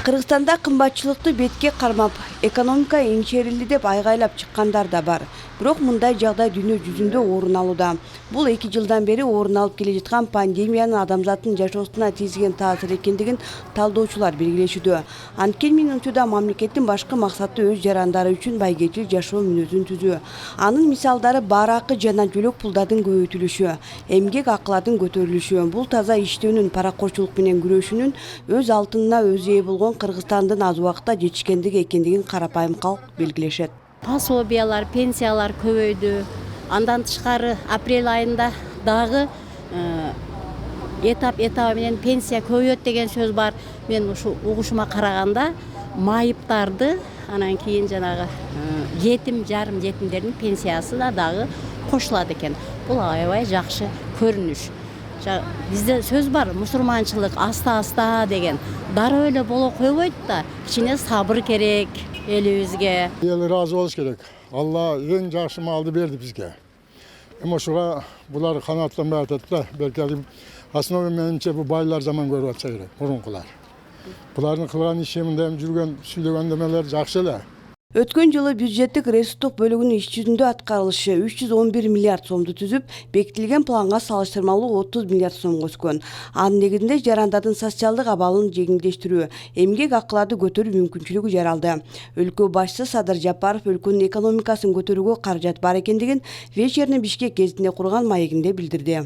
Кыргызстанда кымбатчылыкты бетке кармап, экономика эңчерилди деп айгайлап чыккандар да бар. Бирок мындай жагдай дүйнө жүзүндө орун алууда. Бул 2 жылдан бери орун алып келе жаткан пандемиянын адамзаттын жашоосуна тийгизген таасир экендигин талдоочулар белгилешүүдө. Анткени мүнөтүдө мамлекеттин башкы максаты өз жарандары үчүн байгечил жашоо мүнөзүн түзүү. Анын мисалдары баракы жана жөлөк пулдардын көбөйтүлүшү, эмгек акылардын көтөрүлүшү, бул таза иштөөнүн, паракорчулук менен күрөшүүнүн өз алтынына өзү ээ болгон Кыргызстандын аз убакытта жетишкендиги экендигин карапайым калк белгилешет. Пособиялар, пенсиялар көбөйдү. Андан тышкары апрель айында дагы этап менен пенсия көбөйөт деген сөз бар. Мен ушу угушума караганда майыптарды, анан кийин жанагы жарым жетимдердин пенсиясы да дагы кошулат экен. Бул аябай жакшы көрүнүш. Бизде сөз бар, мусулманчылык аста деген. Дароо эле боло койбойт да, кичине сабыр керек элибизге. Эл ыраазы болуш керек. Алла эң жакшы малды берди бизге. Эми ошуга булар канааттанбай атат да, белким основа менимче бул байлар жаман көрүп атса керек, мурункулар. Булардын кылган иши мындай жүргөн сүйлөгөн демелер жакшы эле. Өткөн жылы бюджеттик ресурстук бөлүгүнүн иш жүзүндө аткарылышы 311 миллиард сомду түзүп, бекитилген планга салыштырмалуу 30 миллиард сомго өскөн. Анын негизинде жарандардын социалдык абалын жеңилдештирүү, эмгек акыларды көтөрүү мүмкүнчүлүгү жаралды. Өлкө башчысы Садыр Жапаров өлкөнүн экономикасын көтөрүүгө каражат бар экендигин вечерний Бишкек гезитине курган маегинде билдирди.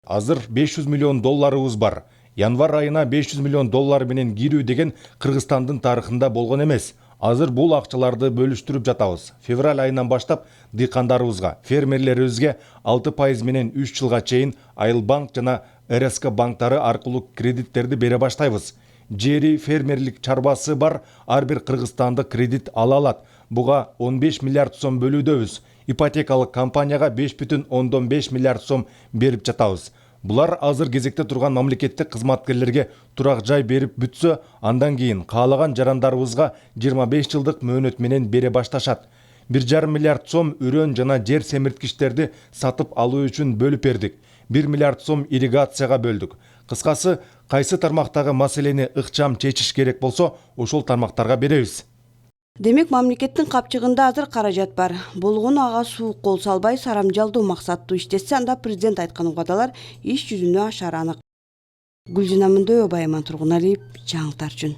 Азыр 500 миллион долларыбыз бар. Январь айына 500 миллион доллар менен кирүү деген Кыргызстандын тарыхында болгон эмес. Азыр бул акчаларды бөлүштүрүп жатабыз. Февраль айынан баштап дыйкандарыбызга, фермерлерибизге 6% менен 3 жылга чейин Айылбанк жана РСК банктары аркылуу кредиттерди бере баштайбыз. Жери фермерлик чарбасы бар ар бир кыргызстандык кредит ала алат. Буга 15 миллиард сом бөлүүдөбүз. Ипотекалык компанияга 5,5 миллиард сом берип жатабыз. Булар азыр кезекте турган мамлекеттик кызматкерлерге турак жай берип бүтсө, андан кийин каалаган жарандарыбызга 25 жылдык мөөнөт менен бере башташат. 1,5 миллиард сом үрөн жана жер семирткичтерди сатып алуу үчүн бөлүп бердик. 1 миллиард сом ирригацияга бөлдүк. Кыскасы, кайсы тармактагы маселени ыкчам чечиш керек болсо, ошол тармактарга беребиз. Демек, мамлекеттин капчыгында азыр каражат бар. Болгону ага суук кол салбай, сарамжалдуу максаттуу иштесе, анда президент айткан убадалар иш жүзүнө ашары анык. Гүлжина Мындоева, Байман Тургуналиев, жаңылыктар үчүн.